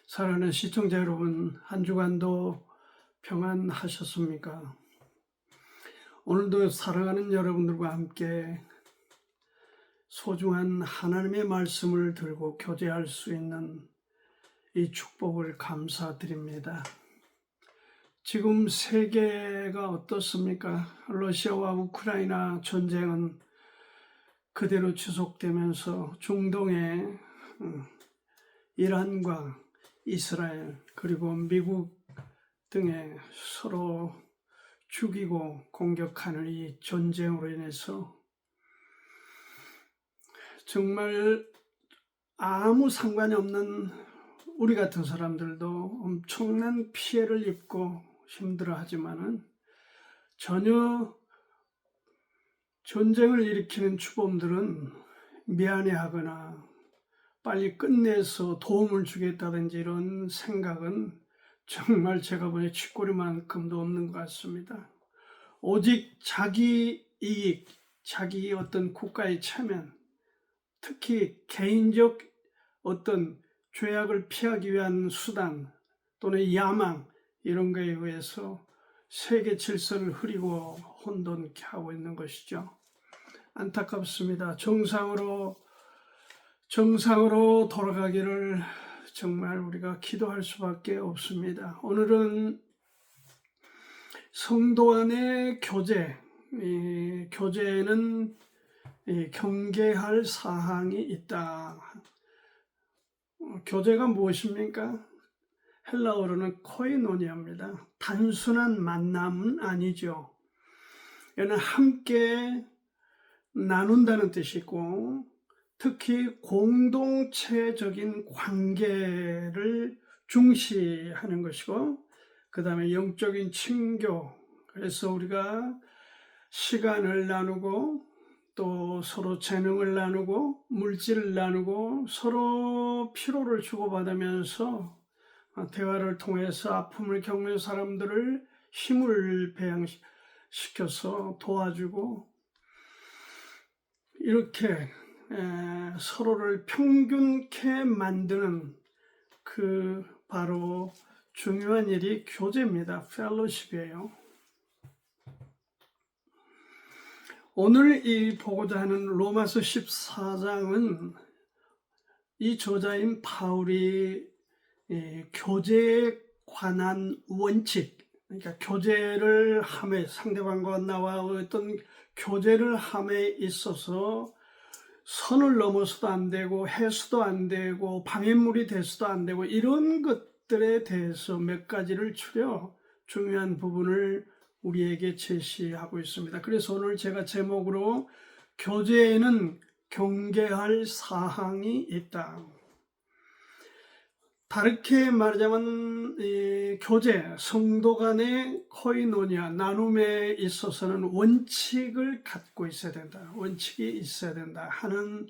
사랑하는 시청자 여러분, 한 주간도 평안하셨습니까? 오늘도 사랑하는 여러분들과 함께 소중한 하나님의 말씀을 들고 교제할 수 있는 이 축복을 감사드립니다. 지금 세계가 어떻습니까? 러시아와 우크라이나 전쟁은 그대로 지속되면서 중동의 이란과 이스라엘 그리고 미국 등에 서로 죽이고 공격하는 이 전쟁으로 인해서 정말 아무 상관이 없는 우리 같은 사람들도 엄청난 피해를 입고 힘들어하지만은 전혀 전쟁을 일으키는 주범들은 미안해하거나 빨리 끝내서 도움을 주겠다든지 이런 생각은 정말 제가 보기에 쥐꼬리만큼도 없는 것 같습니다. 오직 자기 이익, 자기 어떤 국가의 체면, 특히 개인적 어떤 죄악을 피하기 위한 수단 또는 야망 이런 거에 의해서 세계 질서를 흐리고 혼돈케 하고 있는 것이죠. 안타깝습니다. 정상으로 돌아가기를 정말 우리가 기도할 수밖에 없습니다. 오늘은 성도 간의 교제, 교제에는 경계할 사항이 있다. 교제가 무엇입니까? 헬라어로는 코이노니아입니다. 단순한 만남은 아니죠. 얘는 함께 나눈다는 뜻이고 특히 공동체적인 관계를 중시하는 것이고 그 다음에 영적인 친교, 그래서 우리가 시간을 나누고 또 서로 재능을 나누고 물질을 나누고 서로 피로를 주고받으면서 대화를 통해서 아픔을 겪는 사람들을 힘을 배양시켜서 도와주고 이렇게 서로를 평균케 만드는 그 바로 중요한 일이 교제입니다. 펠로십이에요. 오늘 이 보고자 하는 로마서 14장은 이 저자인 바울이 교제에 관한 원칙, 그러니까 교제를 함에 상대방과 나와 어떤 교제를 함에 있어서 선을 넘어서도 안 되고 해서도 안 되고 방해물이 돼서도 안 되고 이런 것들에 대해서 몇 가지를 추려 중요한 부분을 우리에게 제시하고 있습니다. 그래서 오늘 제가 제목으로 교제에는 경계할 사항이 있다. 다르게 말하자면 교제, 성도 간의 코이노니아, 나눔에 있어서는 원칙을 갖고 있어야 된다. 원칙이 있어야 된다 하는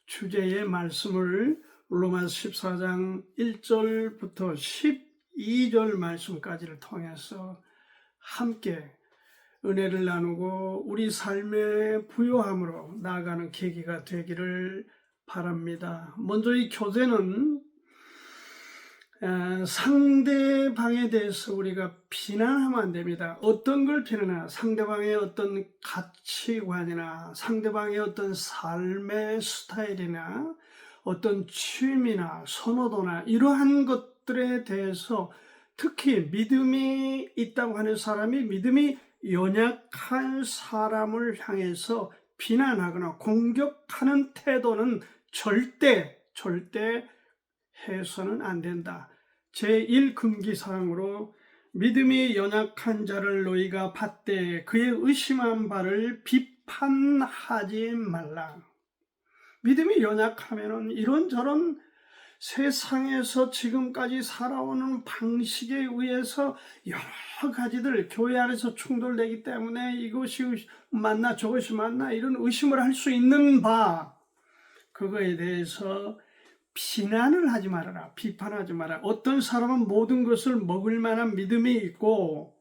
주제의 말씀을 로마서 14장 1절부터 12절 말씀까지를 통해서 함께 은혜를 나누고 우리 삶의 부요함으로 나아가는 계기가 되기를 바랍니다. 먼저 이 교제는 상대방에 대해서 우리가 비난하면 안 됩니다. 어떤 걸 비난하냐? 상대방의 어떤 가치관이나 상대방의 어떤 삶의 스타일이나 어떤 취미나 선호도나 이러한 것들에 대해서 특히 믿음이 있다고 하는 사람이 믿음이 연약한 사람을 향해서 비난하거나 공격하는 태도는 절대 해서는 안 된다. 제1금기사항으로 믿음이 연약한 자를 너희가 받되 그의 의심한 바를 비판하지 말라. 믿음이 연약하면은 이런저런 세상에서 지금까지 살아오는 방식에 의해서 여러 가지들 교회 안에서 충돌되기 때문에 이것이 맞나 저것이 맞나 이런 의심을 할 수 있는 바, 그거에 대해서 비난을 하지 말아라. 비판하지 마라. 어떤 사람은 모든 것을 먹을 만한 믿음이 있고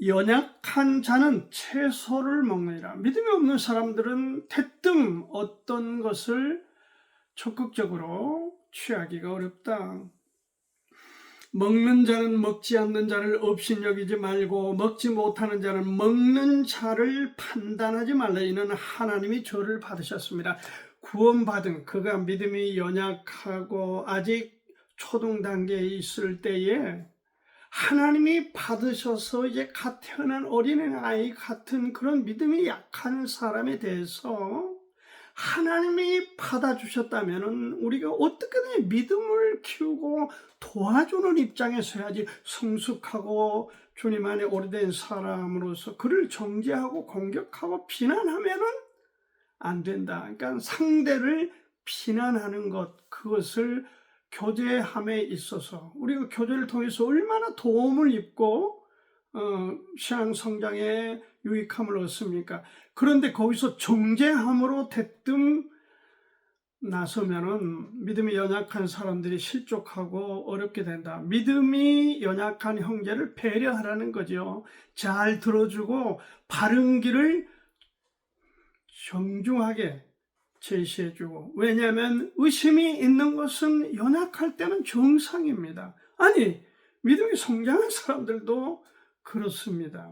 연약한 자는 채소를 먹느니라. 믿음이 없는 사람들은 대뜸 어떤 것을 적극적으로 취하기가 어렵다. 먹는 자는 먹지 않는 자를 업신여기지 말고 먹지 못하는 자는 먹는 자를 판단하지 말라. 이는 하나님이 저를 받으셨습니다. 구원받은 그가 믿음이 연약하고 아직 초등 단계에 있을 때에 하나님이 받으셔서 이제 갓 태어난 어린아이 같은 그런 믿음이 약한 사람에 대해서 하나님이 받아주셨다면 우리가 어떻게든 믿음을 키우고 도와주는 입장에 서야지. 성숙하고 주님 안에 오래된 사람으로서 그를 정죄하고 공격하고 비난하면은 안 된다. 그러니까 상대를 비난하는 것, 그것을 교제함에 있어서 우리가 교제를 통해서 얼마나 도움을 입고 신앙 성장에 유익함을 얻습니까? 그런데 거기서 정죄함으로 대뜸 나서면은 믿음이 연약한 사람들이 실족하고 어렵게 된다. 믿음이 연약한 형제를 배려하라는 거죠. 잘 들어주고 바른 길을 정중하게 제시해주고. 왜냐하면 의심이 있는 것은 연약할 때는 정상입니다. 아니, 믿음이 성장한 사람들도 그렇습니다.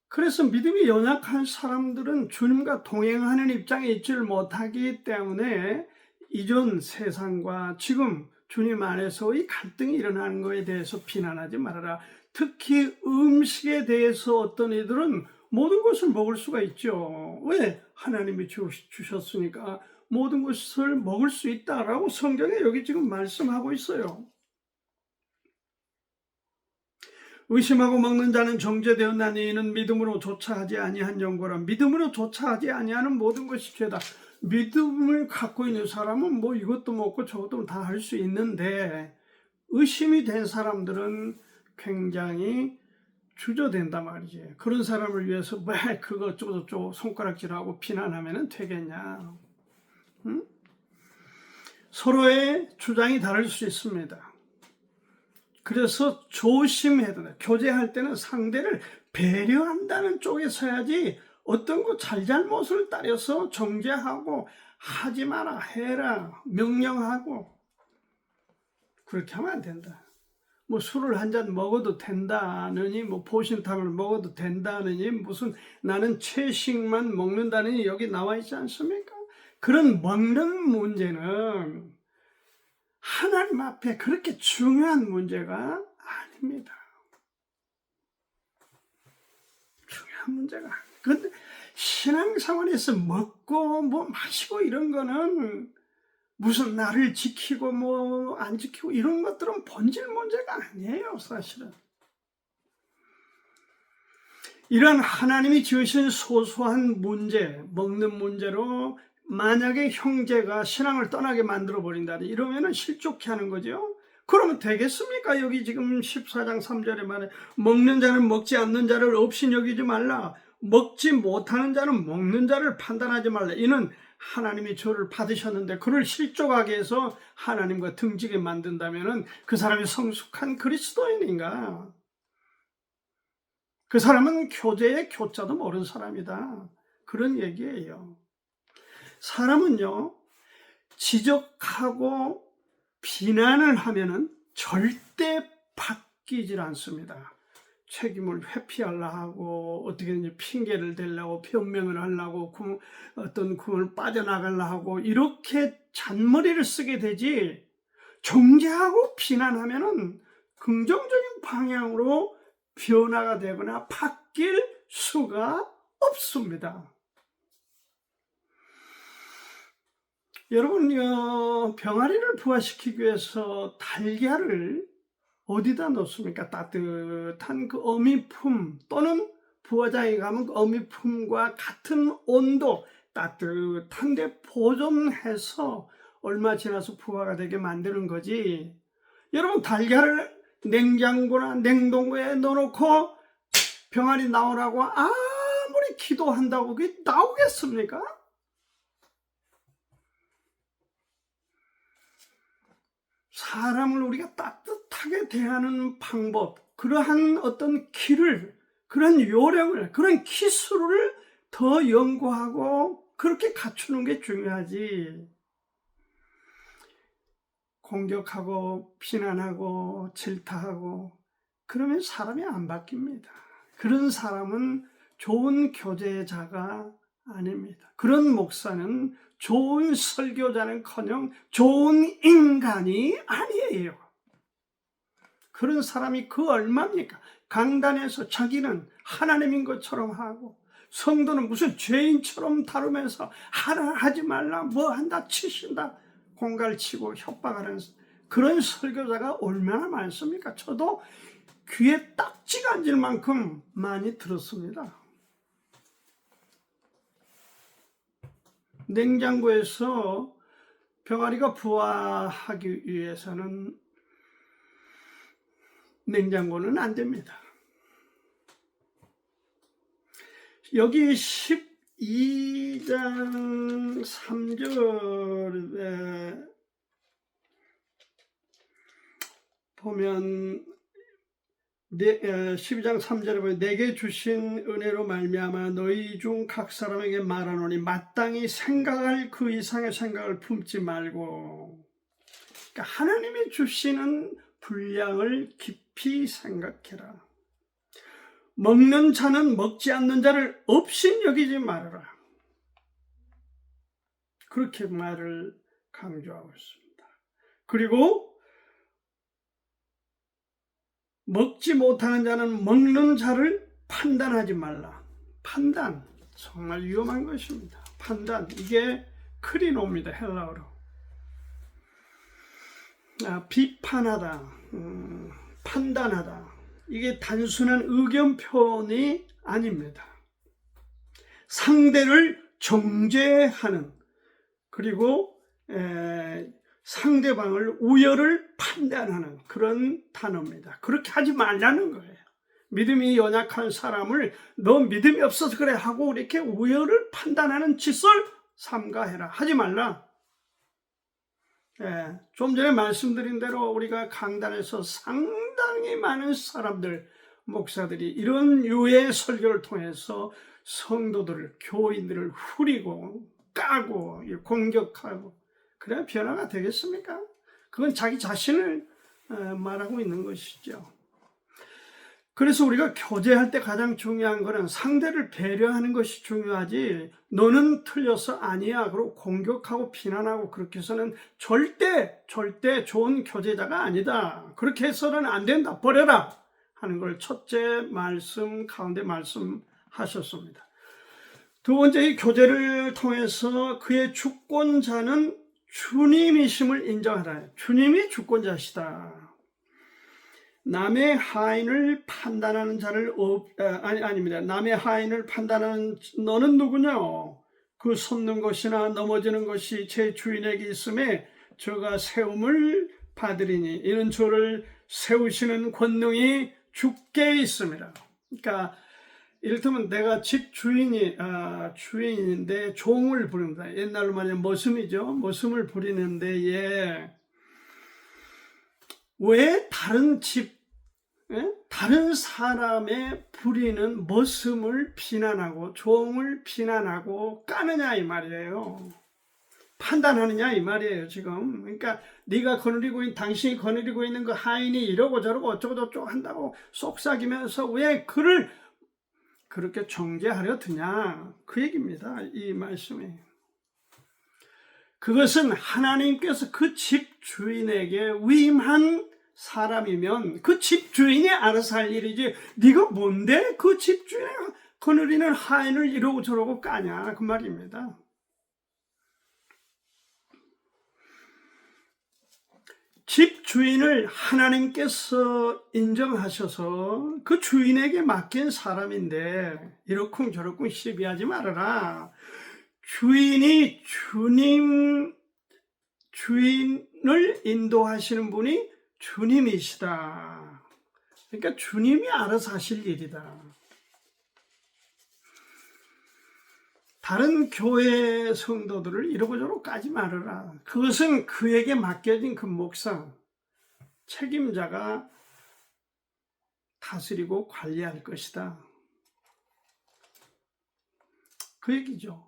그래서 믿음이 연약한 사람들은 주님과 동행하는 입장에 있지를 못하기 때문에 이전 세상과 지금 주님 안에서의 갈등이 일어나는 것에 대해서 비난하지 말아라. 특히 음식에 대해서 어떤 이들은 모든 것을 먹을 수가 있죠. 왜? 하나님이 주셨으니까 모든 것을 먹을 수 있다라고 성경에 여기 지금 말씀하고 있어요. 의심하고 먹는 자는 정죄되었나니 이는 믿음으로 조차하지 아니한 연고라. 믿음으로 조차하지 아니하는 모든 것이 죄다. 믿음을 갖고 있는 사람은 뭐 이것도 먹고 저것도 다 할 수 있는데 의심이 된 사람들은 굉장히 주저된단 말이지. 그런 사람을 위해서 왜 그거 저거 손가락질하고 비난하면 되겠냐. 응? 서로의 주장이 다를 수 있습니다. 그래서 조심해야 된다. 교제할 때는 상대를 배려한다는 쪽에 서야지 어떤 거 잘잘못을 따려서 정죄하고 하지 마라, 해라, 명령하고 그렇게 하면 안 된다. 뭐 술을 한 잔 먹어도 된다느니, 뭐 보신탕을 먹어도 된다느니, 무슨 나는 채식만 먹는다느니 여기 나와 있지 않습니까? 그런 먹는 문제는 하나님 앞에 그렇게 중요한 문제가 아닙니다. 중요한 문제가 아닙니다. 그런데 신앙생활에서 먹고 뭐 마시고 이런 거는 무슨 나를 지키고 뭐 안 지키고 이런 것들은 본질 문제가 아니에요, 사실은. 이런 하나님이 지으신 소소한 문제, 먹는 문제로 만약에 형제가 신앙을 떠나게 만들어 버린다니 이러면은 실족해 하는 거죠. 그러면 되겠습니까? 여기 지금 14장 3절에 말해 먹는 자는 먹지 않는 자를 없인 여기지 말라. 먹지 못하는 자는 먹는 자를 판단하지 말라. 이는 하나님이 저를 받으셨는데 그를 실족하게 해서 하나님과 등지게 만든다면은 그 사람이 성숙한 그리스도인인가? 그 사람은 교제의 교자도 모르는 사람이다. 그런 얘기예요. 사람은요, 지적하고 비난을 하면은 절대 바뀌질 않습니다. 책임을 회피하려 하고 어떻게든지 핑계를 대려고 변명을 하려고 어떤 kum을 빠져나가려 하고 이렇게 잔머리를 쓰게 되지, 정죄하고 비난하면은 긍정적인 방향으로 변화가 되거나 바뀔 수가 없습니다. 여러분, 병아리를 부화시키기 위해서 달걀을 어디다 넣습니까? 따뜻한 그 어미품 또는 부화장에 가면 그 어미품과 같은 온도 따뜻한데 보존해서 얼마 지나서 부화가 되게 만드는 거지. 여러분, 달걀을 냉장고나 냉동고에 넣어놓고 병아리 나오라고 아무리 기도한다고 그게 나오겠습니까? 사람을 우리가 따뜻하게 대하는 방법, 그러한 어떤 길을, 그런 요령을, 그런 기술을 더 연구하고 그렇게 갖추는 게 중요하지. 공격하고 비난하고 질타하고 그러면 사람이 안 바뀝니다. 그런 사람은 좋은 교제자가 아닙니다. 그런 목사는 좋은 설교자는커녕 좋은 인간이 아니에요. 그런 사람이 그 얼마입니까? 강단에서 자기는 하나님인 것처럼 하고 성도는 무슨 죄인처럼 다루면서 하지 말라, 뭐 한다, 치신다, 공갈치고 협박하는 그런 설교자가 얼마나 많습니까? 저도 귀에 딱지가 앉을 만큼 많이 들었습니다. 냉장고에서 병아리가 부화하기 위해서는 냉장고는 안 됩니다. 여기 12장 3절에 보면 12장 3절에 보면 내게 주신 은혜로 말미암아 너희 중 각 사람에게 말하노니 마땅히 생각할 그 이상의 생각을 품지 말고, 그러니까 하나님이 주시는 분량을 깊이 생각해라. 먹는 자는 먹지 않는 자를 없인 여기지 말아라. 그렇게 말을 강조하고 있습니다. 그리고 먹지 못하는 자는 먹는 자를 판단하지 말라. 판단, 정말 위험한 것입니다. 판단, 이게 크리노입니다. 헬라어로. 비판하다, 판단하다, 이게 단순한 의견 표현이 아닙니다. 상대를 정죄하는, 그리고 상대방을 우열을 판단하는 그런 단어입니다. 그렇게 하지 말라는 거예요. 믿음이 연약한 사람을 너 믿음이 없어서 그래 하고 이렇게 우열을 판단하는 짓을 삼가해라, 하지 말라. 좀 전에 말씀드린 대로 우리가 강단에서 상당히 많은 사람들, 목사들이 이런 유의 설교를 통해서 성도들을, 교인들을 후리고 까고 공격하고, 그래야 변화가 되겠습니까? 그건 자기 자신을 말하고 있는 것이죠. 그래서 우리가 교제할 때 가장 중요한 것은 상대를 배려하는 것이 중요하지, 너는 틀려서 아니야 그리고 공격하고 비난하고 그렇게 해서는 절대 좋은 교제자가 아니다. 그렇게 해서는 안 된다, 버려라 하는 걸 첫째 말씀 가운데 말씀하셨습니다. 두 번째, 이 교제를 통해서 그의 주권자는 주님이심을 인정하라. 주님이 주권자시다. 남의 하인을 판단하는 자를 아닙니다. 남의 하인을 판단하는 너는 누구냐? 그 솟는 것이나 넘어지는 것이 제 주인에게 있음에 저가 세움을 받으리니 이는 저를 세우시는 권능이 주께 있습니다. 그러니까 이를테면 내가 집 주인인데 종을 부릅니다. 옛날로 말하면 머슴이죠. 머슴을 부리는데 왜 다른 사람의 부리는 머슴을 비난하고 종을 비난하고 까느냐 이 말이에요. 판단하느냐 이 말이에요. 지금 그러니까 네가 당신이 거느리고 있는 그 하인이 이러고 저러고 어쩌고 저쩌고 한다고 속삭이면서 왜 그를 그렇게 정죄하려 드냐, 그 얘기입니다. 이 말씀이. 그것은 하나님께서 그 집 주인에게 위임한 사람이면 그 집 주인이 알아서 할 일이지, 네가 뭔데 그 집 주인이 거느리는 하인을 이러고 저러고 까냐, 그 말입니다. 집 주인을 하나님께서 인정하셔서 그 주인에게 맡긴 사람인데 이러쿵 저러쿵 시비하지 말아라. 주인을 인도하시는 분이 주님이시다. 그러니까 주님이 알아서 하실 일이다. 다른 교회 성도들을 이러고 저러고 까지 말아라. 그것은 그에게 맡겨진 그 목사, 책임자가 다스리고 관리할 것이다. 그 얘기죠.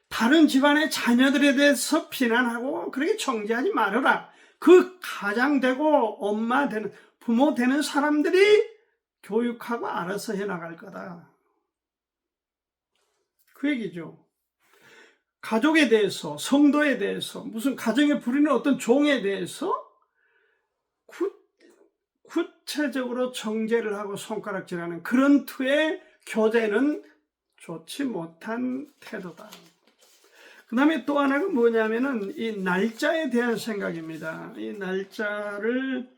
다른 집안의 자녀들에 대해서 비난하고 그렇게 정죄하지 말아라. 그 가장 되고 엄마 되는, 부모 되는 사람들이 교육하고 알아서 해나갈 거다. 그 얘기죠. 가족에 대해서, 성도에 대해서, 무슨 가정에 부리는 어떤 종에 대해서 구체적으로 정죄를 하고 손가락질하는 그런 투의 교제는 좋지 못한 태도다. 그 다음에 또 하나가 뭐냐면은 이 날짜에 대한 생각입니다. 이 날짜를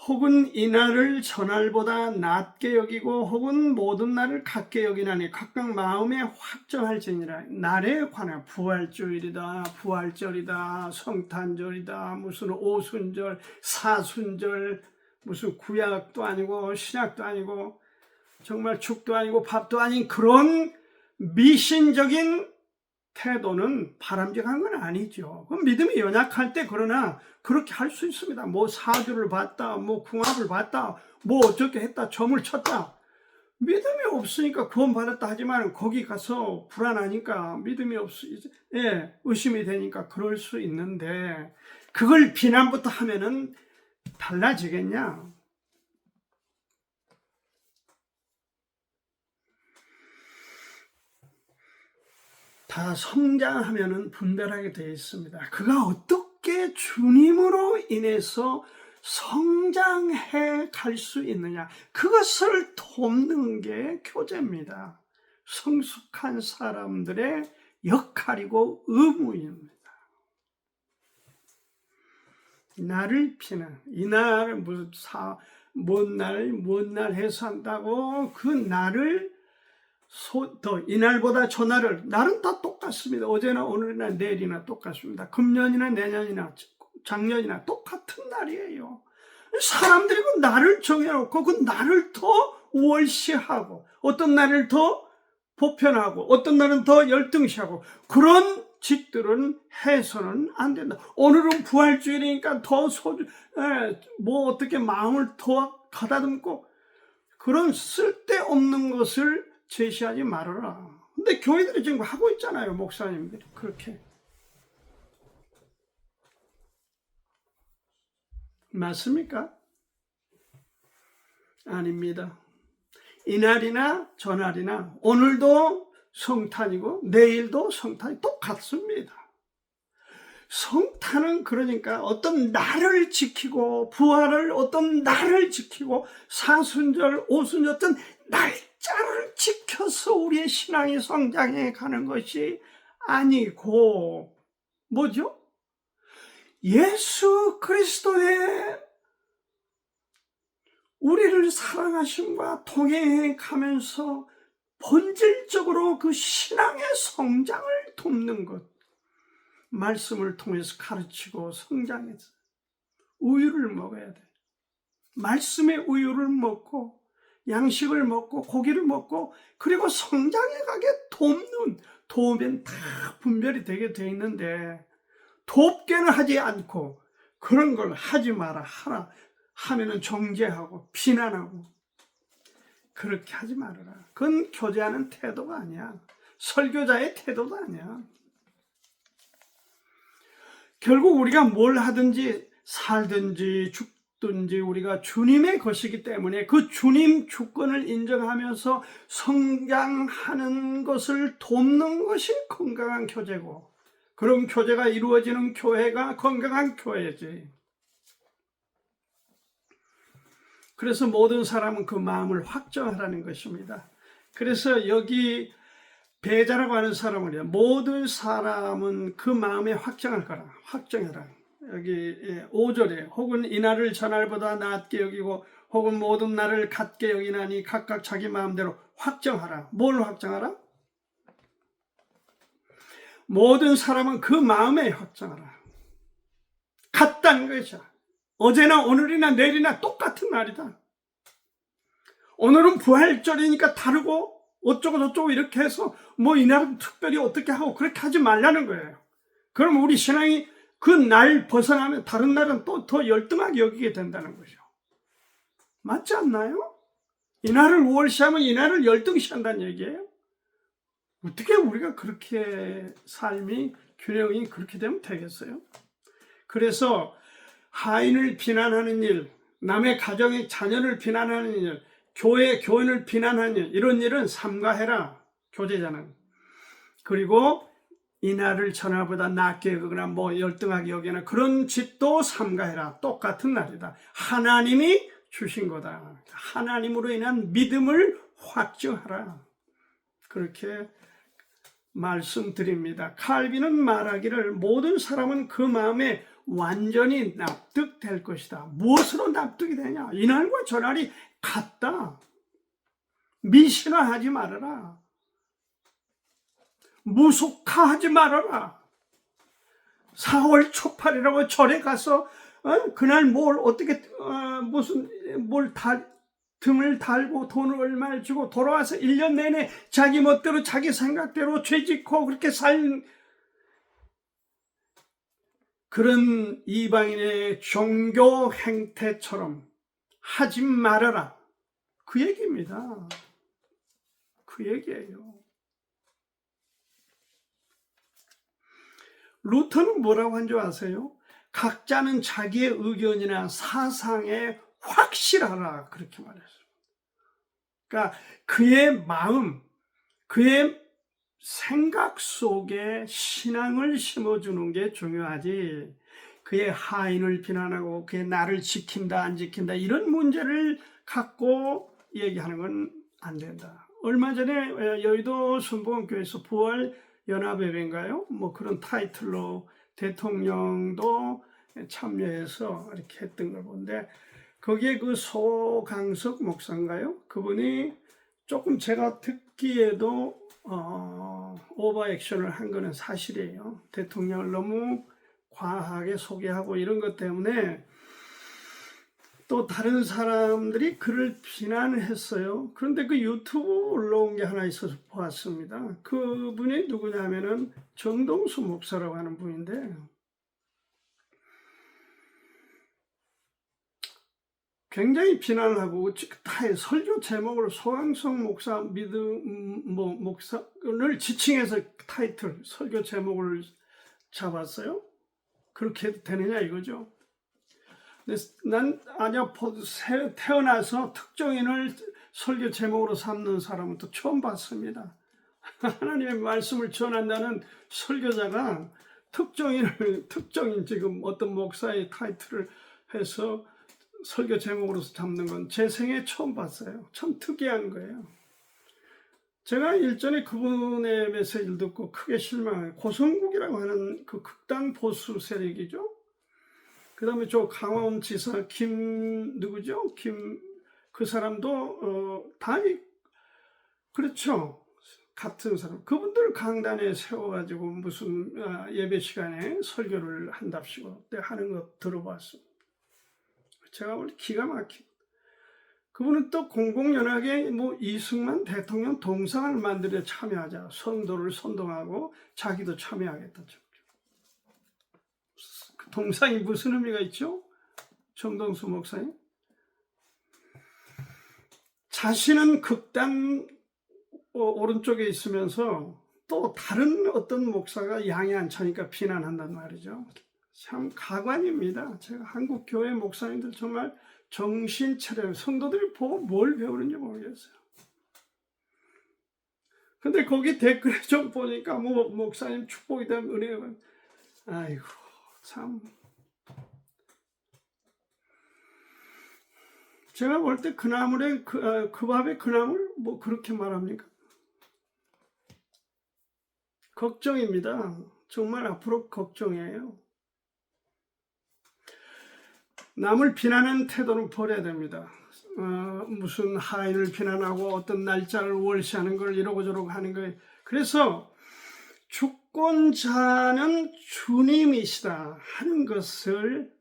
혹은 이날을 전날보다 낮게 여기고 혹은 모든 날을 같게 여기나니 각각 마음에 확정할지니라. 날에 관한 부활주일이다, 부활절이다, 성탄절이다, 무슨 오순절, 사순절, 무슨 구약도 아니고 신약도 아니고 정말 죽도 아니고 밥도 아닌 그런 미신적인 태도는 바람직한 건 아니죠. 그럼 믿음이 연약할 때 그러나 그렇게 할 수 있습니다. 뭐 사주를 봤다, 뭐 궁합을 봤다, 뭐 어떻게 했다, 점을 쳤다. 믿음이 없으니까 구원받았다 하지만 거기 가서 불안하니까 믿음이 의심이 되니까 그럴 수 있는데 그걸 비난부터 하면은 달라지겠냐? 다 성장하면은 분별하게 되어 있습니다. 그가 어떻게 주님으로 인해서 성장해 갈 수 있느냐, 그것을 돕는 게 교제입니다. 성숙한 사람들의 역할이고 의무입니다. 나를 피는 이날 무슨 뭔 날 해서 한다고 그 날을 이날보다 저날을, 날은 다 똑같습니다. 어제나 오늘이나 내일이나 똑같습니다. 금년이나 내년이나 작년이나 똑같은 날이에요. 사람들이 그 날을 정해놓고 그 날을 더 월시하고 어떤 날을 더 보편하고 어떤 날은 더 열등시하고 그런 짓들은 해서는 안 된다. 오늘은 부활주일이니까 더 어떻게 마음을 더 가다듬고 그런 쓸데없는 것을 제시하지 말아라. 근데 교회들이 지금 하고 있잖아요. 목사님들이 그렇게. 맞습니까? 아닙니다. 이날이나 저날이나 오늘도 성탄이고 내일도 성탄이 똑같습니다. 성탄은 그러니까 어떤 날을 지키고 부활을 어떤 날을 지키고 사순절, 오순절 어떤 날짜를 지켜서 우리의 신앙이 성장해 가는 것이 아니고 뭐죠? 예수 그리스도의 우리를 사랑하심과 동행해 가면서 본질적으로 그 신앙의 성장을 돕는 것, 말씀을 통해서 가르치고 성장해서 우유를 먹어야 돼. 말씀의 우유를 먹고 양식을 먹고 고기를 먹고 그리고 성장해가게 도우면 다 분별이 되게 돼 있는데 돕게는 하지 않고 그런 걸 하지 마라 하라 하면은 정죄하고 비난하고 그렇게 하지 말아라. 그건 교제하는 태도가 아니야. 설교자의 태도도 아니야. 결국 우리가 뭘 하든지 살든지 죽든지 우리가 주님의 것이기 때문에 그 주님 주권을 인정하면서 성장하는 것을 돕는 것이 건강한 교제고 그런 교제가 이루어지는 교회가 건강한 교회지. 그래서 모든 사람은 그 마음을 확정하라는 것입니다. 그래서 여기 배자라고 하는 사람은 모든 사람은 그 마음에 확정할 거라. 확정해라. 여기 5절에 혹은 이날을 저날보다 낮게 여기고 혹은 모든 날을 같게 여기나니 각각 자기 마음대로 확정하라. 뭘 확정하라? 모든 사람은 그 마음에 확정하라. 같다는 것이야. 어제나 오늘이나 내일이나 똑같은 날이다. 오늘은 부활절이니까 다르고 어쩌고 저쩌고 이렇게 해서 뭐 이날은 특별히 어떻게 하고 그렇게 하지 말라는 거예요. 그럼 우리 신앙이 그 날 벗어나면 다른 날은 또 더 열등하게 여기게 된다는 거죠. 맞지 않나요? 이날을 우월시하면 이날을 열등시한다는 얘기예요. 어떻게 우리가 그렇게 삶이 균형이 그렇게 되면 되겠어요? 그래서 하인을 비난하는 일, 남의 가정의 자녀를 비난하는 일, 교인을 비난하는 일, 이런 일은 삼가해라, 교제자는. 그리고 이날을 전날보다 낮게 여기거나 뭐 열등하게 여기거나 그런 짓도 삼가해라. 똑같은 날이다. 하나님이 주신 거다. 하나님으로 인한 믿음을 확증하라. 그렇게 말씀드립니다. 칼빈은 말하기를 모든 사람은 그 마음에 완전히 납득될 것이다. 무엇으로 납득이 되냐? 이날과 저날이 같다. 미신화하지 말아라. 무속화하지 말아라. 4월 초팔이라고 절에 가서 그날 뭘 어떻게 등을 달고 돈을 얼마를 주고 돌아와서 1년 내내 자기 멋대로 자기 생각대로 죄짓고 그렇게 살 그런 이방인의 종교 행태처럼 하지 말아라. 그 얘기입니다. 그 얘기예요. 루터는 뭐라고 한 줄 아세요? 각자는 자기의 의견이나 사상에 확실하라, 그렇게 말했어요. 그러니까 그의 마음, 그의 생각 속에 신앙을 심어주는 게 중요하지, 그의 하인을 비난하고 그의 나를 지킨다 안 지킨다 이런 문제를 갖고 얘기하는 건 안 된다. 얼마 전에 여의도 순복음교회에서 부활 연합예배인가요? 뭐 그런 타이틀로 대통령도 참여해서 이렇게 했던 걸 보는데, 거기에 그 소강석 목사인가요? 그분이 조금 제가 듣기에도 오버 액션을 한 거는 사실이에요. 대통령을 너무 과하게 소개하고 이런 것 때문에 또 다른 사람들이 그를 비난했어요. 그런데 그 유튜브 올라온 게 하나 있어서 보았습니다. 그분이 누구냐면은 정동수 목사라고 하는 분인데, 굉장히 비난을 하고 설교 제목으로 소강석 목사 목사를 지칭해서 타이틀 설교 제목을 잡았어요. 그렇게 해도 되느냐 이거죠. 근데 난 아니야, 태어나서 특정인을 설교 제목으로 삼는 사람은 또 처음 봤습니다. 하나님의 말씀을 전한다는 설교자가 특정인 지금 어떤 목사의 타이틀을 해서 설교 제목으로 잡는 건 제 생애 처음 봤어요. 참 특이한 거예요. 제가 일전에 그분의 메시지를 듣고 크게 실망해요. 고성국이라고 하는 그 극단 보수 세력이죠. 그 다음에 저 강원지사 누구죠? 그 사람도 그렇죠. 같은 사람. 그분들 강단에 세워가지고 무슨 예배 시간에 설교를 한답시고 하는 거 들어봤습니다. 제가 원래 기가 막히고, 그분은 또 공공연하게 뭐 이승만 대통령 동상을 만들어 참여하자, 성도를 선동하고 자기도 참여하겠다. 그 동상이 무슨 의미가 있죠? 정동수 목사님, 자신은 극단 오른쪽에 있으면서 또 다른 어떤 목사가 양이 안 차니까 비난한단 말이죠. 참 가관입니다. 제가 한국 교회 목사님들 정말 정신 차려요. 성도들이 보고 뭘 배우는지 모르겠어요. 근데 거기 댓글에 좀 보니까 뭐 목사님 축복이다, 은혜가, 아이고 참. 제가 볼 때 그 나물에 그 밥에 그 나물 뭐 그렇게 말합니까? 걱정입니다. 정말 앞으로 걱정이에요. 남을 비난하는 태도는 버려야 됩니다. 무슨 하인을 비난하고 어떤 날짜를 월시하는 걸 이러고 저러고 하는 거예요. 그래서 주권자는 주님이시다 하는 것을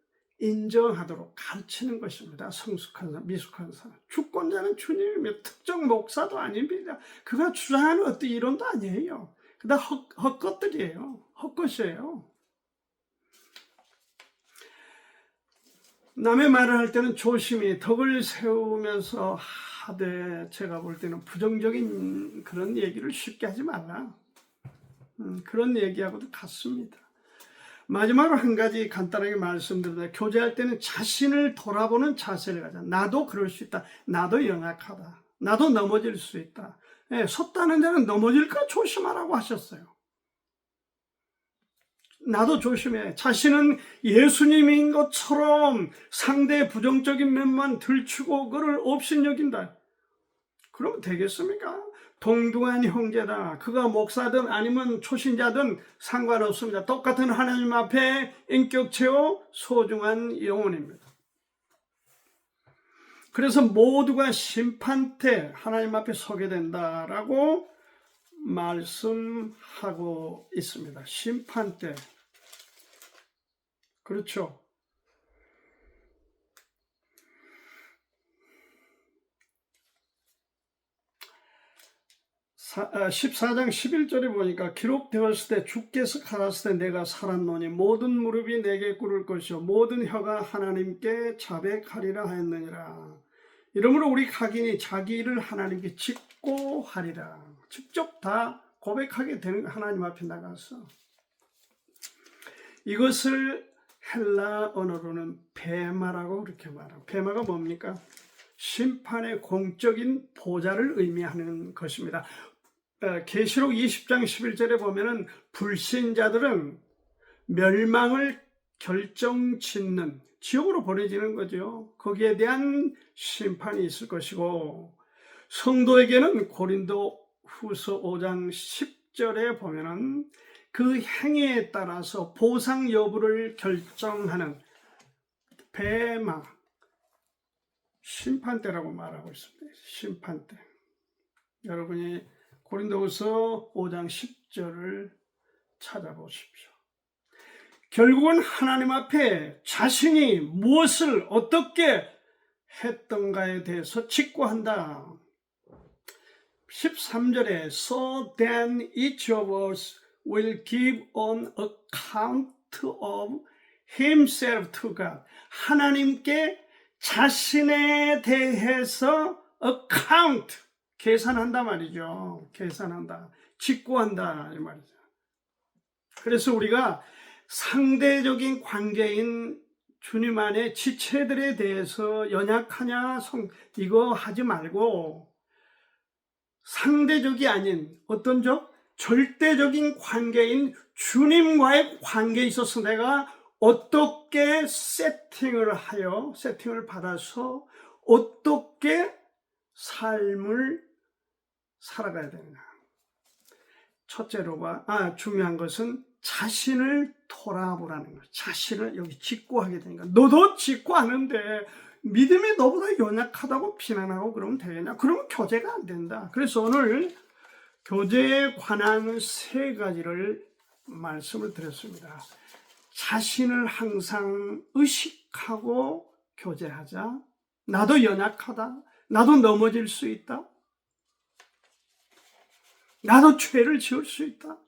인정하도록 가르치는 것입니다. 성숙한 사람, 미숙한 사람. 주권자는 주님이며 특정 목사도 아닙니다. 그가 주장하는 어떤 이론도 아니에요. 그다 헛것들이에요. 헛것이에요. 남의 말을 할 때는 조심히 덕을 세우면서 하되, 제가 볼 때는 부정적인 그런 얘기를 쉽게 하지 말라. 그런 얘기하고도 같습니다. 마지막으로 한 가지 간단하게 말씀드립니다. 교제할 때는 자신을 돌아보는 자세를 가져. 나도 그럴 수 있다. 나도 연약하다. 나도 넘어질 수 있다. 예, 섰다는 자는 넘어질까 조심하라고 하셨어요. 나도 조심해. 자신은 예수님인 것처럼 상대의 부정적인 면만 들추고 그를 업신여긴다. 그러면 되겠습니까? 동등한 형제다. 그가 목사든 아니면 초신자든 상관없습니다. 똑같은 하나님 앞에 인격체요 소중한 영혼입니다. 그래서 모두가 심판 때 하나님 앞에 서게 된다라고 말씀하고 있습니다. 심판 때. 그렇죠. 14장 11절에 보니까 기록되었을 때 주께서 가라사대 내가 살았노니 모든 무릎이 내게 꿇을 것이요 모든 혀가 하나님께 자백하리라 하였느니라. 이러므로 우리 각인이 자기 일을 하나님께 짓고 하리라. 직접 다 고백하게 되는 거 하나님 앞에 나가서. 이것을 헬라 언어로는 베마라고 그렇게 말합니다. 베마가 뭡니까? 심판의 공적인 보좌를 의미하는 것입니다. 계시록 20장 11절에 보면은 불신자들은 멸망을 결정짓는 지옥으로 보내지는 거죠. 거기에 대한 심판이 있을 것이고, 성도에게는 고린도 후서 5장 10절에 보면은 그 행위에 따라서 보상 여부를 결정하는 베마, 심판대라고 말하고 있습니다. 심판대. 여러분이 고린도후서 5장 10절을 찾아보십시오. 결국은 하나님 앞에 자신이 무엇을 어떻게 했던가에 대해서 직고한다. 13절에 So then each of us will give an account of himself to God. 하나님께 자신에 대해서 account, 계산한다 말이죠. 계산한다. 직고한다 이 말이죠. 그래서 우리가 상대적인 관계인 주님 안에 지체들에 대해서 연약하냐 이거 하지 말고 상대적이 아닌 어떤 절대적인 관계인 주님과의 관계에 있어서 내가 어떻게 세팅을 받아서 어떻게 삶을 살아가야 되는가. 첫째로가 중요한 것은 자신을 돌아보라는 것. 자신을 여기 직고하게 되니까. 너도 직고하는데 믿음이 너보다 연약하다고 비난하고 그러면 되겠냐? 그러면 교제가 안 된다. 그래서 오늘 교제에 관한 3가지를 말씀을 드렸습니다. 자신을 항상 의식하고 교제하자. 나도 연약하다. 나도 넘어질 수 있다. 나도 죄를 지을 수 있다.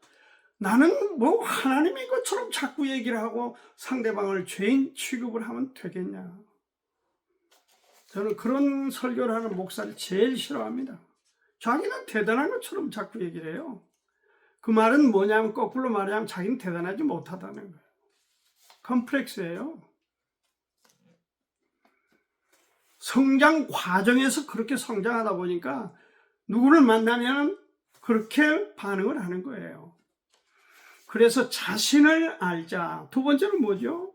나는 뭐 하나님인 것처럼 자꾸 얘기를 하고 상대방을 죄인 취급을 하면 되겠냐. 저는 그런 설교를 하는 목사를 제일 싫어합니다. 자기는 대단한 것처럼 자꾸 얘기를 해요. 그 말은 뭐냐면 거꾸로 말하면 자기는 대단하지 못하다는 거예요. 컴플렉스예요. 성장 과정에서 그렇게 성장하다 보니까 누구를 만나면 그렇게 반응을 하는 거예요. 그래서 자신을 알자. 2번째는 뭐죠?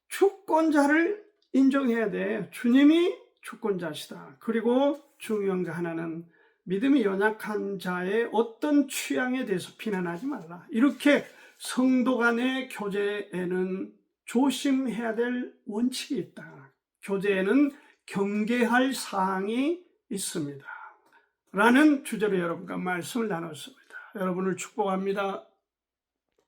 주권자를 인정해야 돼. 주님이 주권자시다. 그리고 중요한 거 하나는 믿음이 연약한 자의 어떤 취향에 대해서 비난하지 말라. 이렇게 성도 간의 교제에는 조심해야 될 원칙이 있다. 교제에는 경계할 사항이 있습니다. 라는 주제로 여러분과 말씀을 나눴습니다. 여러분을 축복합니다.